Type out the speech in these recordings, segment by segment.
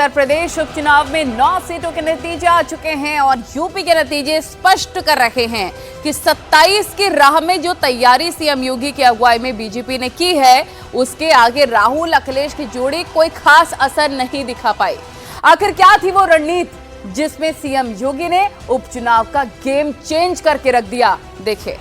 उत्तर प्रदेश उपचुनाव में 9 सीटों के नतीजे आ चुके हैं और यूपी के नतीजे स्पष्ट कर रहे हैं कि 27 की राह में जो तैयारी सीएम योगी की अगुवाई में बीजेपी ने की है, उसके आगे राहुल अखिलेश की जोड़ी कोई खास असर नहीं दिखा पाई। आखिर क्या थी वो रणनीति जिसमें सीएम योगी ने उपचुनाव का गेम चेंज करके रख दिया? देखिए।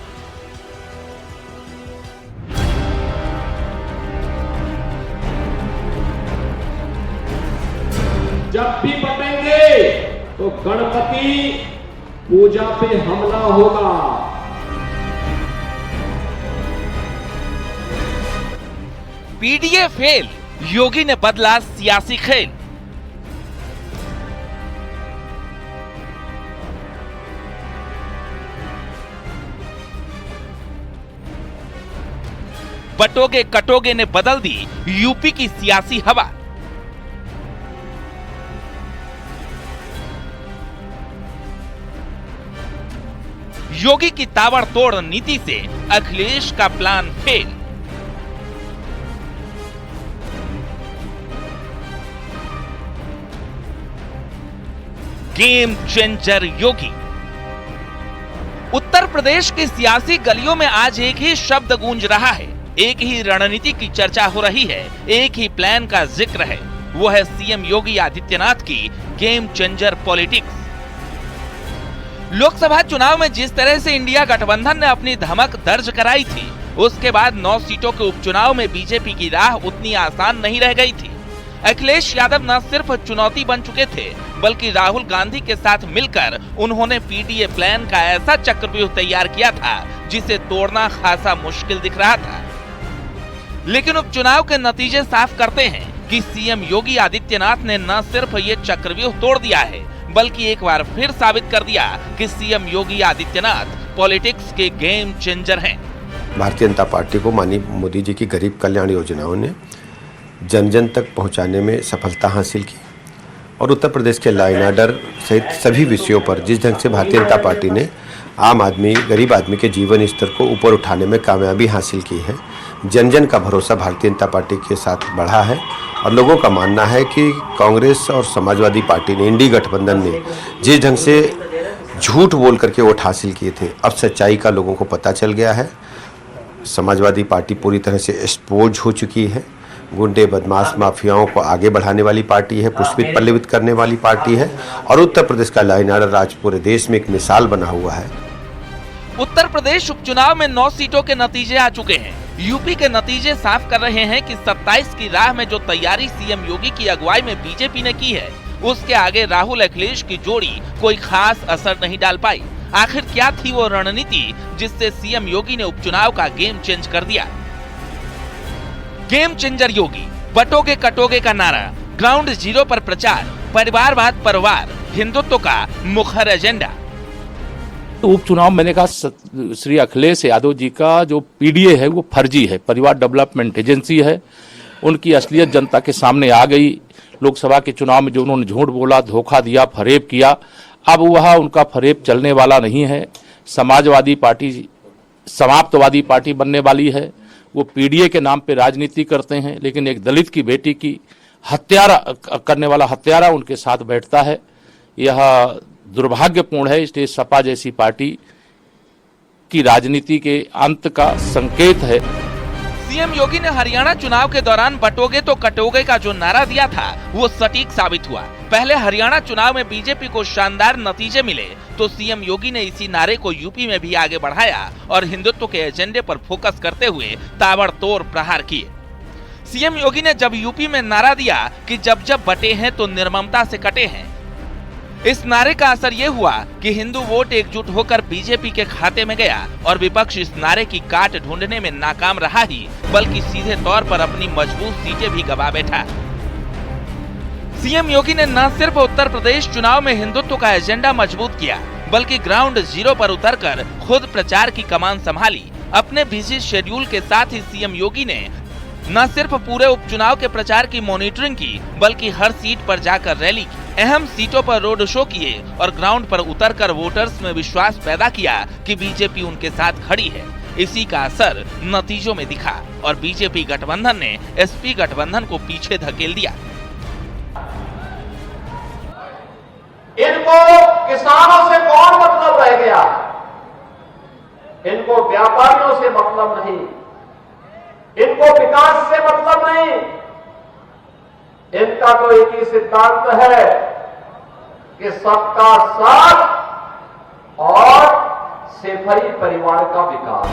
जब भी बटेंगे तो गणपति पूजा पे हमला होगा। पीडीए फेल, योगी ने बदला सियासी खेल। बटोगे कटोगे ने बदल दी यूपी की सियासी हवा। योगी की ताबड़तोड़ नीति से अखिलेश का प्लान फेल। गेम चेंजर योगी। उत्तर प्रदेश की सियासी गलियों में आज एक ही शब्द गूंज रहा है, एक ही रणनीति की चर्चा हो रही है, एक ही प्लान का जिक्र है। वो है सीएम योगी आदित्यनाथ की गेम चेंजर पॉलिटिक्स। लोकसभा चुनाव में जिस तरह से इंडिया गठबंधन ने अपनी धमक दर्ज कराई थी, उसके बाद 9 सीटों के उपचुनाव में बीजेपी की राह उतनी आसान नहीं रह गई थी। अखिलेश यादव न सिर्फ चुनौती बन चुके थे, बल्कि राहुल गांधी के साथ मिलकर उन्होंने पीडीए प्लान का ऐसा चक्रव्यूह तैयार किया था जिसे तोड़ना खासा मुश्किल दिख रहा था। लेकिन उपचुनाव के नतीजे साफ करते हैं कि सीएम योगी आदित्यनाथ ने न सिर्फ ये चक्रव्यूह तोड़ दिया है, बल्कि एक बार फिर साबित कर दिया कि सीएम योगी आदित्यनाथ पॉलिटिक्स के गेम चेंजर हैं। भारतीय जनता पार्टी को माननीय मोदी जी की गरीब कल्याण योजनाओं ने जन जन तक पहुंचाने में सफलता हासिल की और उत्तर प्रदेश के लॉ एंड ऑर्डर सहित सभी विषयों पर जिस ढंग से भारतीय जनता पार्टी ने आम आदमी, गरीब आदमी के जीवन स्तर को ऊपर उठाने में कामयाबी हासिल की है, जन जन का भरोसा भारतीय जनता पार्टी के साथ बढ़ा है और लोगों का मानना है कि कांग्रेस और समाजवादी पार्टी ने, इंडी गठबंधन ने जिस ढंग से झूठ बोल करके वोट हासिल किए थे, अब सच्चाई का लोगों को पता चल गया है। समाजवादी पार्टी पूरी तरह से एक्सपोज हो चुकी है, गुंडे बदमाश माफियाओं को आगे बढ़ाने वाली पार्टी है, पुष्पित पल्लवित करने वाली पार्टी है और उत्तर प्रदेश का लॉ एंड ऑर्डर आज पूरे देश में एक मिसाल बना हुआ है। उत्तर प्रदेश उपचुनाव में 9 सीटों के नतीजे आ चुके हैं। यूपी के नतीजे साफ कर रहे हैं कि 27 की राह में जो तैयारी सीएम योगी की अगुवाई में बीजेपी ने की है, उसके आगे राहुल अखिलेश की जोड़ी कोई खास असर नहीं डाल पाई। आखिर क्या थी वो रणनीति जिससे सीएम योगी ने उपचुनाव का गेम चेंज कर दिया? गेम चेंजर योगी, बटोगे कटोगे का नारा, ग्राउंड जीरो पर प्रचार, परिवारवाद परवार, हिंदुत्व का मुखर एजेंडा। तो उपचुनाव मैंने कहा श्री अखिलेश यादव जी का जो पीडीए है वो फर्जी है, परिवार डेवलपमेंट एजेंसी है। उनकी असलियत जनता के सामने आ गई। लोकसभा के चुनाव में जो उन्होंने झूठ बोला, धोखा दिया, फरेब किया, अब वह उनका फरेब चलने वाला नहीं है। समाजवादी पार्टी समाप्तवादी पार्टी बनने वाली है। वो पीडीए के नाम पे राजनीति करते हैं, लेकिन एक दलित की बेटी की हत्यारा करने वाला हत्यारा उनके साथ बैठता है। यह दुर्भाग्यपूर्ण है। इसलिए सपा जैसी पार्टी की राजनीति के अंत का संकेत है। सीएम योगी ने हरियाणा चुनाव के दौरान बटोगे तो कटोगे का जो नारा दिया था, वो सटीक साबित हुआ। पहले हरियाणा चुनाव में बीजेपी को शानदार नतीजे मिले, तो सीएम योगी ने इसी नारे को यूपी में भी आगे बढ़ाया और हिंदुत्व के एजेंडे पर फोकस करते हुए ताबड़तोड़ प्रहार किए। सीएम योगी ने जब यूपी में नारा दिया कि जब जब बटे हैं तो निर्ममता से कटे हैं, इस नारे का असर ये हुआ कि हिंदू वोट एकजुट होकर बीजेपी के खाते में गया और विपक्ष इस नारे की काट ढूंढने में नाकाम रहा ही, बल्कि सीधे तौर पर अपनी मजबूत सीटें भी गवा बैठा। सीएम योगी ने न सिर्फ उत्तर प्रदेश चुनाव में हिंदुत्व का एजेंडा मजबूत किया, बल्कि ग्राउंड जीरो पर उतरकर खुद प्रचार की कमान संभाली। अपने बिजी शेड्यूल के साथ ही सीएम योगी ने न सिर्फ पूरे उपचुनाव के प्रचार की मॉनिटरिंग की, बल्कि हर सीट पर जाकर रैली की, अहम सीटों पर रोड शो किए और ग्राउंड पर उतरकर वोटर्स में विश्वास पैदा किया कि बीजेपी उनके साथ खड़ी है। इसी का असर नतीजों में दिखा और बीजेपी गठबंधन ने एसपी गठबंधन को पीछे धकेल दिया। किसानों से कौन मतलब रह गया? इनको व्यापारियों से मतलब नहीं, इनको विकास से मतलब नहीं। इनका तो एक ही सिद्धांत है कि सबका साथ और सेफरी परिवार का विकास।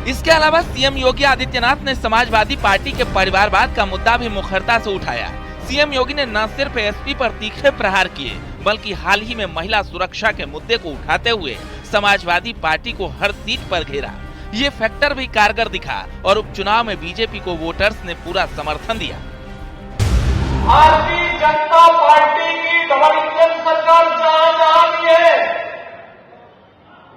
इसके अलावा सीएम योगी आदित्यनाथ ने समाजवादी पार्टी के परिवारवाद का मुद्दा भी मुखरता से उठाया। सीएम योगी ने न सिर्फ एसपी पर तीखे प्रहार किए, बल्कि हाल ही में महिला सुरक्षा के मुद्दे को उठाते हुए समाजवादी पार्टी को हर सीट पर घेरा। ये फैक्टर भी कारगर दिखा और उपचुनाव में बीजेपी को वोटर्स ने पूरा समर्थन दिया। भारतीय जनता पार्टी की डबल इंजन सरकार जहां भी है,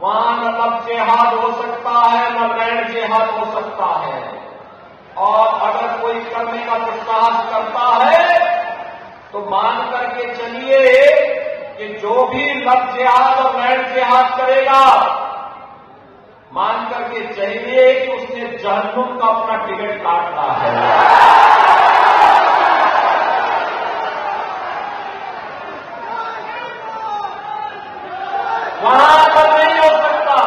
वहां न लब जिहाद हो सकता है, न लैंड जिहाद हो सकता है। और अगर कोई करने का दुस्साहस करता है तो मान करके चलिए कि जो भी लब जिहाद और लैंड जिहाद करेगा, मान करके चलिए कि उसने जहन्नुम का अपना टिकट काटना है। वहां पर नहीं हो सकता,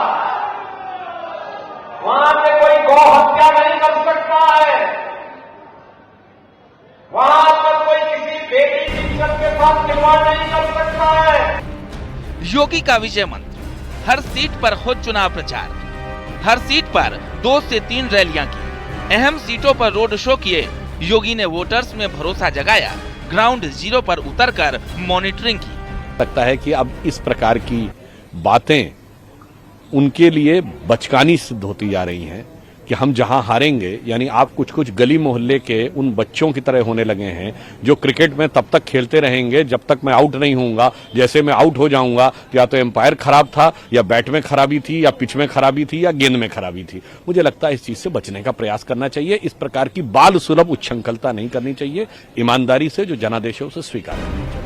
वहां पे कोई गौ हत्या नहीं कर सकता है, वहां पर कोई किसी बेटी की इज्जत के साथ खिलवाड़ नहीं कर सकता है। योगी का विजय मंत्र, हर सीट पर खुद चुनाव प्रचार, हर सीट पर 2 से 3 रैलियां की, अहम सीटों पर रोड शो किए। योगी ने वोटर्स में भरोसा जगाया, ग्राउंड जीरो पर उतरकर मॉनिटरिंग की। लगता है कि अब इस प्रकार की बातें उनके लिए बचकानी सिद्ध होती जा रही हैं कि हम जहां हारेंगे, यानी आप कुछ गली मोहल्ले के उन बच्चों की तरह होने लगे हैं जो क्रिकेट में तब तक खेलते रहेंगे जब तक मैं आउट नहीं होऊंगा। जैसे मैं आउट हो जाऊंगा या तो एम्पायर खराब था, या बैट में खराबी थी, या पिच में खराबी थी, या गेंद में खराबी थी। मुझे लगता है इस चीज से बचने का प्रयास करना चाहिए। इस प्रकार की बाल सुलभ उच्छृंखलता नहीं करनी चाहिए। ईमानदारी से जो जनादेश है उसे स्वीकार करना चाहिए।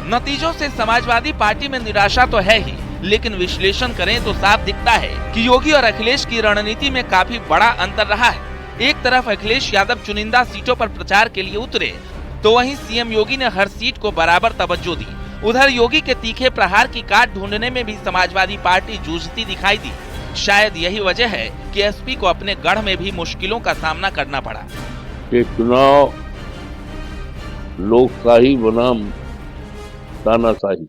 नतीजों से समाजवादी पार्टी में निराशा तो है ही, लेकिन विश्लेषण करें तो साफ दिखता है कि योगी और अखिलेश की रणनीति में काफी बड़ा अंतर रहा है। एक तरफ अखिलेश यादव चुनिंदा सीटों पर प्रचार के लिए उतरे, तो वहीं सीएम योगी ने हर सीट को बराबर तवज्जो दी। उधर योगी के तीखे प्रहार की काट ढूंढने में भी समाजवादी पार्टी जूझती दिखाई दी। शायद यही वजह है कि एसपी को अपने गढ़ में भी मुश्किलों का सामना करना पड़ा। ये चुनाव लोकशाही बनाम तानाशाही,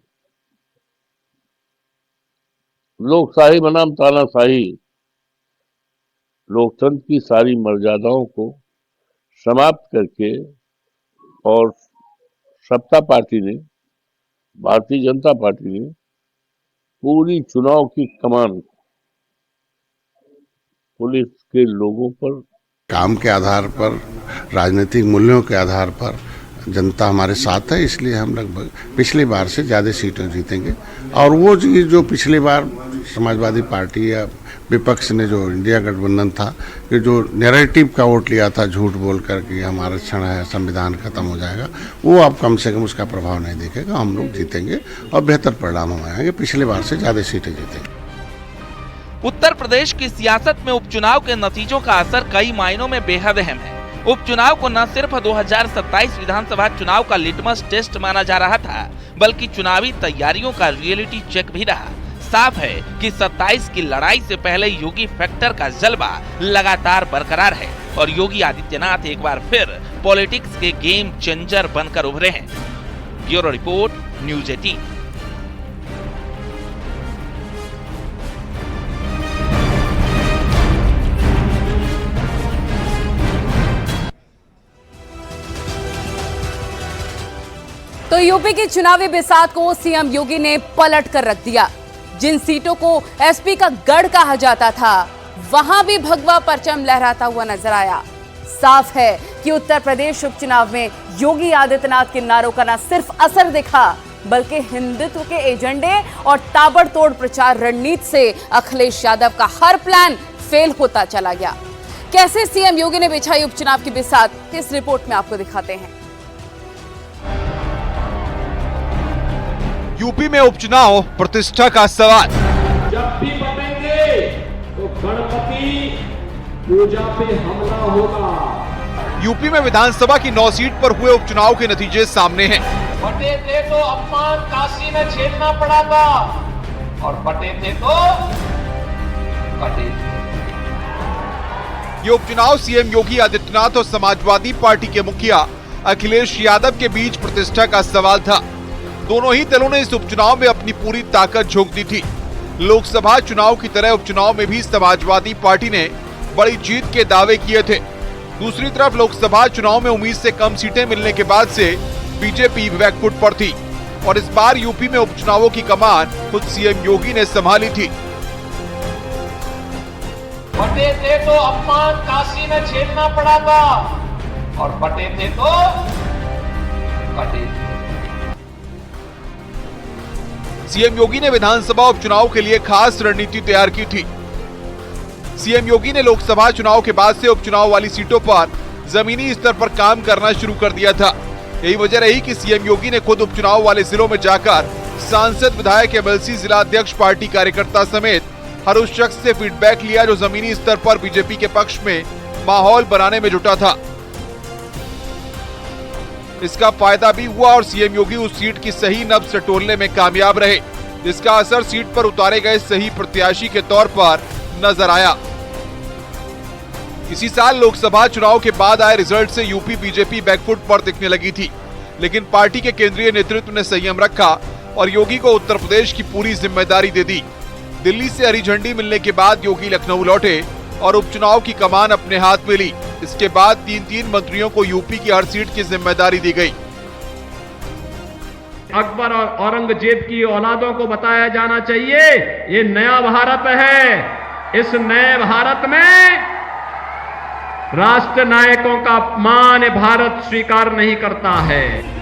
लोकशाही बनाम तानाशाही, लोकतंत्र की सारी मर्यादाओं को समाप्त करके और सत्ता पार्टी ने, भारतीय जनता पार्टी ने पूरी चुनाव की कमान पुलिस के लोगों पर, काम के आधार पर, राजनीतिक मूल्यों के आधार पर जनता हमारे साथ है। इसलिए हम लगभग पिछली बार से ज़्यादा सीटें जीतेंगे। और वो चीज़ जो पिछली बार समाजवादी पार्टी या विपक्ष ने जो इंडिया गठबंधन था कि जो नैरेटिव का वोट लिया था झूठ बोल कर कि हमारा आरक्षण है, संविधान खत्म हो जाएगा, वो अब कम से कम उसका प्रभाव नहीं दिखेगा। हम लोग जीतेंगे और बेहतर परिणाम हम आएंगे, पिछली बार से ज़्यादा सीटें जीतेंगे। उत्तर प्रदेश की सियासत में उपचुनाव के नतीजों का असर कई मायनों में बेहद अहम है। उपचुनाव को न सिर्फ 2027 विधानसभा चुनाव का लिटमस टेस्ट माना जा रहा था, बल्कि चुनावी तैयारियों का रियलिटी चेक भी रहा। साफ है कि 27 की लड़ाई से पहले योगी फैक्टर का जलवा लगातार बरकरार है और योगी आदित्यनाथ एक बार फिर पॉलिटिक्स के गेम चेंजर बनकर उभरे हैं। Bureau report, news 18। तो यूपी की चुनावी बिसात को सीएम योगी ने पलट कर रख दिया। जिन सीटों को एसपी का गढ़ कहा जाता था, वहां भी भगवा परचम लहराता हुआ नजर आया। साफ है कि उत्तर प्रदेश उपचुनाव में योगी आदित्यनाथ के नारों का न सिर्फ असर दिखा, बल्कि हिंदुत्व के एजेंडे और ताबड़तोड़ प्रचार रणनीति से अखिलेश यादव का हर प्लान फेल होता चला गया। कैसे सीएम योगी ने बिछाई उपचुनाव की बिसात, इस रिपोर्ट में आपको दिखाते हैं। यूपी में उपचुनाव प्रतिष्ठा का सवाल। जब भी बनेंगे तो गणपति पूजा पे हमला होगा। यूपी में विधानसभा की 9 सीट पर हुए उपचुनाव के नतीजे सामने हैं। बटे थे तो अपमान काशी में झेलना पड़ा था और बटे थे तो कटे थे। ये उपचुनाव सीएम योगी आदित्यनाथ और समाजवादी पार्टी के मुखिया अखिलेश यादव के बीच प्रतिष्ठा का सवाल था। दोनों ही दलों ने इस उपचुनाव में अपनी पूरी ताकत झोंक दी थी। लोकसभा चुनाव की तरह उपचुनाव में भी समाजवादी पार्टी ने बड़ी जीत के दावे किए थे। दूसरी तरफ लोकसभा चुनाव में उम्मीद से कम सीटें मिलने के बाद से बीजेपी बैकफुट पर थी और इस बार यूपी में उपचुनावों की कमान खुद सीएम योगी ने संभाली थी। बटे थे तो अपमान काशी में झेलना पड़ा था और बटे थे तो कटे थे। सीएम योगी ने विधानसभा उपचुनाव के लिए खास रणनीति तैयार की थी। सीएम योगी ने लोकसभा चुनाव के बाद से उपचुनाव वाली सीटों पर जमीनी स्तर पर काम करना शुरू कर दिया था। यही वजह रही कि सीएम योगी ने खुद उपचुनाव वाले जिलों में जाकर सांसद, विधायक, एमएलसी, जिला अध्यक्ष, पार्टी कार्यकर्ता समेत हर उस शख्स से फीडबैक लिया जो जमीनी स्तर पर बीजेपी के पक्ष में माहौल बनाने में जुटा था। इसका फायदा भी हुआ और सीएम योगी उस सीट की सही नब्ज टटोलने में कामयाब रहे, जिसका असर सीट पर उतारे गए सही प्रत्याशी के तौर पर नजर आया। इसी साल लोकसभा चुनाव के बाद आए रिजल्ट से यूपी बीजेपी बैकफुट पर दिखने लगी थी, लेकिन पार्टी के केंद्रीय नेतृत्व ने संयम रखा और योगी को उत्तर प्रदेश की पूरी जिम्मेदारी दे दी। दिल्ली से हरी झंडी मिलने के बाद योगी लखनऊ लौटे और उपचुनाव की कमान अपने हाथ में ली। इसके बाद 3-3 मंत्रियों को यूपी की हर सीट की जिम्मेदारी दी गई। अकबर और औरंगजेब की औलादों को बताया जाना चाहिए, ये नया भारत है। इस नए भारत में राष्ट्र नायकों का अपमान भारत स्वीकार नहीं करता है।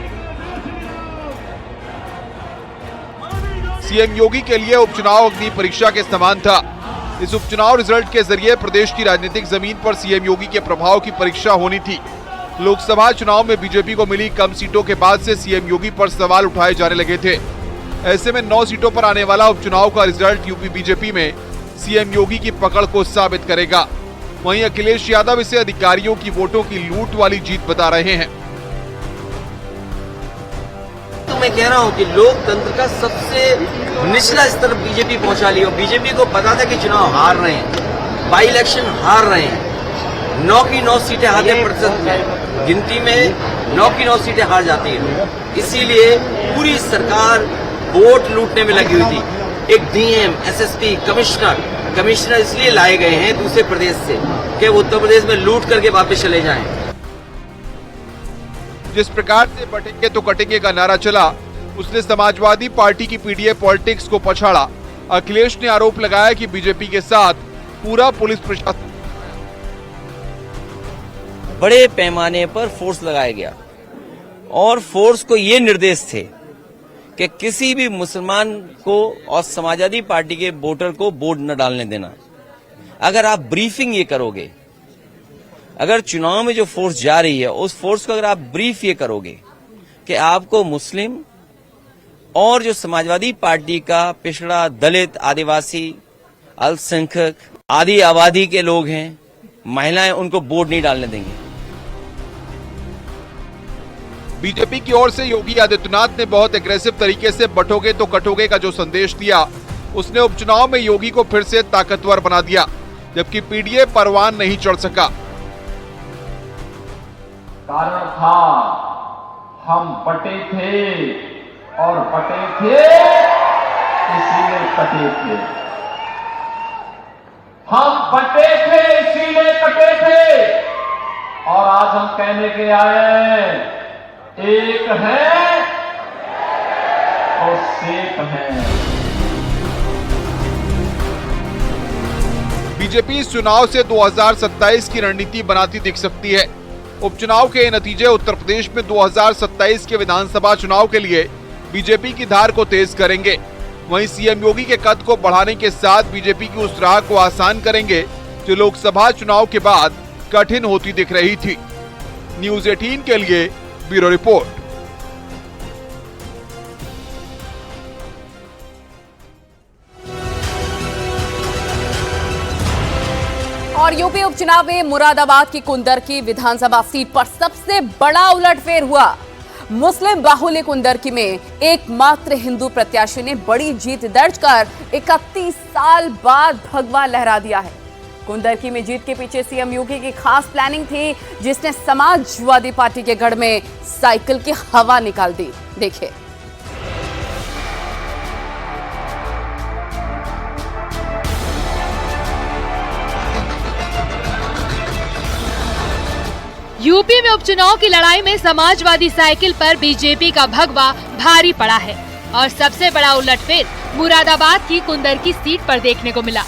सीएम योगी के लिए उपचुनाव अग्नि परीक्षा के समान था। इस उपचुनाव रिजल्ट के जरिए प्रदेश की राजनीतिक जमीन पर सीएम योगी के प्रभाव की परीक्षा होनी थी। लोकसभा चुनाव में बीजेपी को मिली कम सीटों के बाद से सीएम योगी पर सवाल उठाए जाने लगे थे। ऐसे में 9 सीटों पर आने वाला उपचुनाव का रिजल्ट यूपी बीजेपी में सीएम योगी की पकड़ को साबित करेगा। वहीं अखिलेश यादव इसे अधिकारियों की वोटों की लूट वाली जीत बता रहे हैं। तो मैं कह रहा हूं कि लोकतंत्र का सबसे निचला स्तर बीजेपी पहुंचा लिया। बीजेपी को पता था कि चुनाव हार रहे हैं, बाई इलेक्शन हार रहे हैं। 9 की 9 सीटें आधे प्रतिशत में गिनती में 9 की 9 सीटें हार जाती हैं। इसीलिए पूरी सरकार वोट लूटने में लगी हुई थी। एक डीएम, एसएसपी, कमिश्नर इसलिए लाए गए हैं दूसरे प्रदेश से कि वो उत्तर प्रदेश में लूट करके वापस चले जाएं। जिस प्रकार से बटेंगे तो कटेंगे का नारा चला, उसने समाजवादी पार्टी की पीडीए पॉलिटिक्स को पछाड़ा। अखिलेश ने आरोप लगाया कि बीजेपी के साथ पूरा पुलिस प्रशासन बड़े पैमाने पर फोर्स लगाया गया और फोर्स को ये निर्देश थे कि किसी भी मुसलमान को और समाजवादी पार्टी के वोटर को वोट न डालने देना। अगर आप ब्रीफिंग ये करोगे, अगर चुनाव में जो फोर्स जा रही है उस फोर्स को अगर आप ब्रीफ ये करोगे कि आपको मुस्लिम और जो समाजवादी पार्टी का पिछड़ा, दलित, आदिवासी, अल्पसंख्यक आदि आबादी के लोग हैं, महिलाएं, उनको वोट नहीं डालने देंगे। बीजेपी की ओर से योगी आदित्यनाथ ने बहुत एग्रेसिव तरीके से बटोगे तो कटोगे का जो संदेश दिया, उसने उपचुनाव में योगी को फिर से ताकतवर बना दिया, जबकि पीडीए परवान नहीं चढ़ सका। कारण था हम बटे थे और बटे थे इसीलिए कटे थे। हम बटे थे इसीलिए कटे थे और आज हम कहने के आए एक है और सेठ है। बीजेपी इस चुनाव से 2027 की रणनीति बनाती दिख सकती है। उपचुनाव के नतीजे उत्तर प्रदेश में 2027 के विधानसभा चुनाव के लिए बीजेपी की धार को तेज करेंगे। वहीं सीएम योगी के कद को बढ़ाने के साथ बीजेपी की उस राह को आसान करेंगे जो लोकसभा चुनाव के बाद कठिन होती दिख रही थी। न्यूज़ 18 के लिए ब्यूरो रिपोर्ट। और यूपी उपचुनाव में मुरादाबाद की कुंदर की विधानसभा सीट पर सबसे बड़ा उलटफेर हुआ। मुस्लिम बाहुल्य कुंदरकी में एकमात्र हिंदू प्रत्याशी ने बड़ी जीत दर्ज कर 31 साल बाद भगवा लहरा दिया है। कुंदरकी में जीत के पीछे सीएम योगी की खास प्लानिंग थी, जिसने समाजवादी पार्टी के गढ़ में साइकिल की हवा निकाल दी। देखिए। यूपी में उपचुनाव की लड़ाई में समाजवादी साइकिल पर बीजेपी का भगवा भारी पड़ा है और सबसे बड़ा उलटफेर मुरादाबाद की कुंदरकी सीट पर देखने को मिला।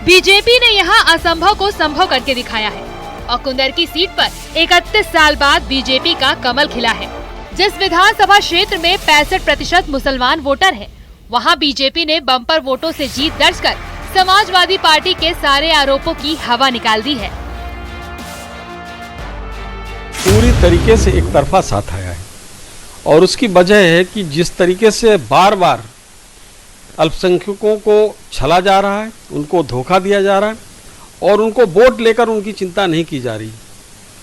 बीजेपी ने यहां असंभव को संभव करके दिखाया है और कुंदरकी सीट पर 31 साल बाद बीजेपी का कमल खिला है। जिस विधानसभा क्षेत्र में 65% मुसलमान वोटर हैं, वहां बीजेपी ने बम्पर वोटों से जीत दर्ज कर समाजवादी पार्टी के सारे आरोपों की हवा निकाल दी है। पूरी तरीके से एक तरफा साथ आया है और उसकी वजह है कि जिस तरीके से बार बार अल्पसंख्यकों को छला जा रहा है, उनको धोखा दिया जा रहा है और उनको वोट लेकर उनकी चिंता नहीं की जा रही।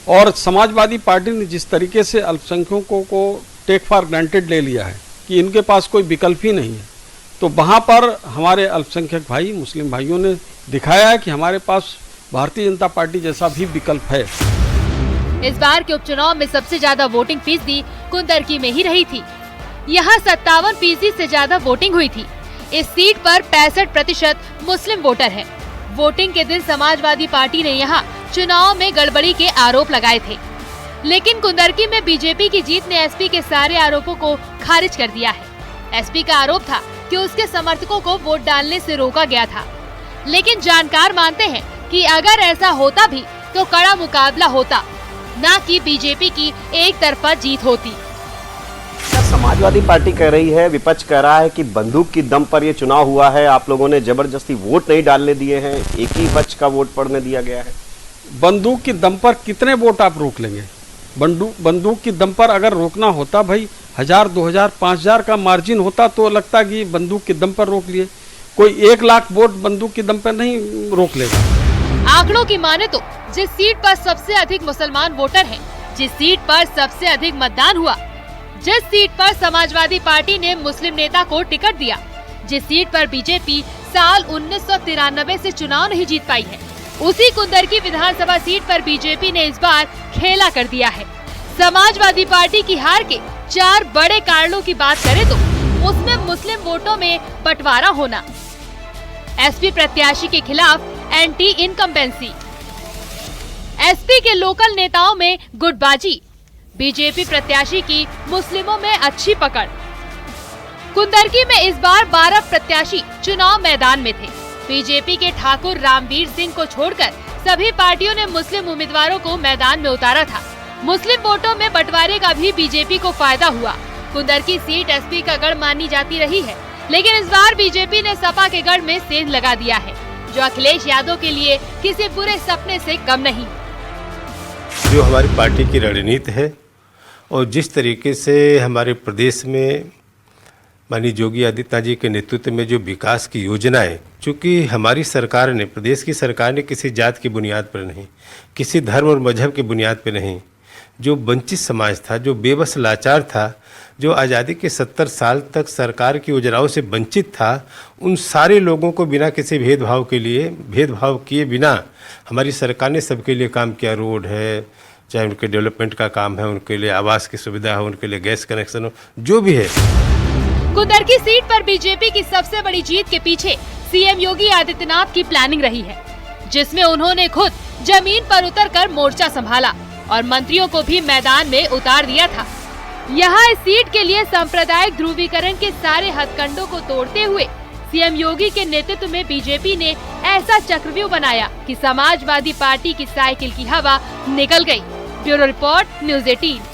और समाजवादी पार्टी ने जिस तरीके से अल्पसंख्यकों को टेक फॉर ग्रांटेड ले लिया है कि इनके पास कोई विकल्प ही नहीं है, तो वहाँ पर हमारे अल्पसंख्यक भाई, मुस्लिम भाइयों ने दिखाया है कि हमारे पास भारतीय जनता पार्टी जैसा भी विकल्प है। इस बार के उपचुनाव में सबसे ज्यादा वोटिंग फीसदी कुंदरकी में ही रही थी। यहाँ 57% से ज्यादा वोटिंग हुई थी। इस सीट पर 65% मुस्लिम वोटर हैं। वोटिंग के दिन समाजवादी पार्टी ने यहाँ चुनाव में गड़बड़ी के आरोप लगाए थे, लेकिन कुंदरकी में बीजेपी की जीत ने एसपी के सारे आरोपों को खारिज कर दिया है। एसपी का आरोप था कि उसके समर्थकों को वोट डालने से रोका गया था, लेकिन जानकार मानते हैं कि अगर ऐसा होता भी तो कड़ा मुकाबला होता, न कि बीजेपी की एक तरफा जीत होती। समाजवादी पार्टी कह रही है, विपक्ष कह रहा है कि बंदूक की दम पर ये चुनाव हुआ है, आप लोगों ने जबरदस्ती वोट नहीं डालने दिए हैं, एक ही पक्ष का वोट पड़ने दिया गया है। बंदूक की दम पर कितने वोट आप रोक लेंगे? बंदूक की दम पर अगर रोकना होता भाई 1000, 2000, 5000 का मार्जिन होता तो लगता कि बंदूक की दम पर रोक लिए। कोई 1 लाख वोट बंदूक की दम पर नहीं रोक लेगा। आंकड़ों की माने तो जिस सीट पर सबसे अधिक मुसलमान वोटर हैं, जिस सीट पर सबसे अधिक मतदान हुआ, जिस सीट पर समाजवादी पार्टी ने मुस्लिम नेता को टिकट दिया, जिस सीट पर बीजेपी साल 1993 से चुनाव नहीं जीत पाई है, उसी कुंदरकी विधानसभा सीट पर बीजेपी ने इस बार खेला कर दिया है। समाजवादी पार्टी की हार के 4 बड़े कारणों की बात करें तो उसमें मुस्लिम वोटों में बंटवारा होना, एसपी प्रत्याशी के खिलाफ एंटी इनकम्बेंसी, एसपी के लोकल नेताओं में गुटबाजी, बीजेपी प्रत्याशी की मुस्लिमों में अच्छी पकड़। कुंदरकी में इस बार 12 प्रत्याशी चुनाव मैदान में थे। बीजेपी के ठाकुर रामवीर सिंह को छोड़कर सभी पार्टियों ने मुस्लिम उम्मीदवारों को मैदान में उतारा था। मुस्लिम वोटों में बंटवारे का भी बीजेपी को फायदा हुआ। कुंदरकी सीट एसपी का गढ़ मानी जाती रही है, लेकिन इस बार बीजेपी ने सपा के गढ़ में सेंध लगा दिया है, जो अखिलेश यादव के लिए किसी बुरे सपने से कम नहीं। जो हमारी पार्टी की रणनीति है और जिस तरीके से हमारे प्रदेश में माननीय योगी आदित्यनाथ जी के नेतृत्व में जो विकास की योजनाएं, चूँकि हमारी सरकार ने, प्रदेश की सरकार ने किसी जात की बुनियाद पर नहीं, किसी धर्म और मजहब की बुनियाद पर नहीं, जो वंचित समाज था, जो बेबस लाचार था, जो आज़ादी के 70 साल तक सरकार की योजनाओं से वंचित था, उन सारे लोगों को बिना किसी भेदभाव किए बिना हमारी सरकार ने सबके लिए काम किया। रोड है, चाहे उनके डेवलपमेंट का काम है, उनके लिए आवास की सुविधा हो, उनके लिए गैस कनेक्शन हो, जो भी है। कुंदरकी सीट पर बीजेपी की सबसे बड़ी जीत के पीछे सीएम योगी आदित्यनाथ की प्लानिंग रही है, जिसमें उन्होंने खुद जमीन पर उतरकर मोर्चा संभाला और मंत्रियों को भी मैदान में उतार दिया था। यहाँ इस सीट के लिए सांप्रदायिक ध्रुवीकरण के सारे हथकंडों को तोड़ते हुए सीएम योगी के नेतृत्व में बीजेपी ने ऐसा चक्रव्यूह बनाया कि समाजवादी पार्टी की साइकिल की हवा निकल गई। Bureau report, news 18।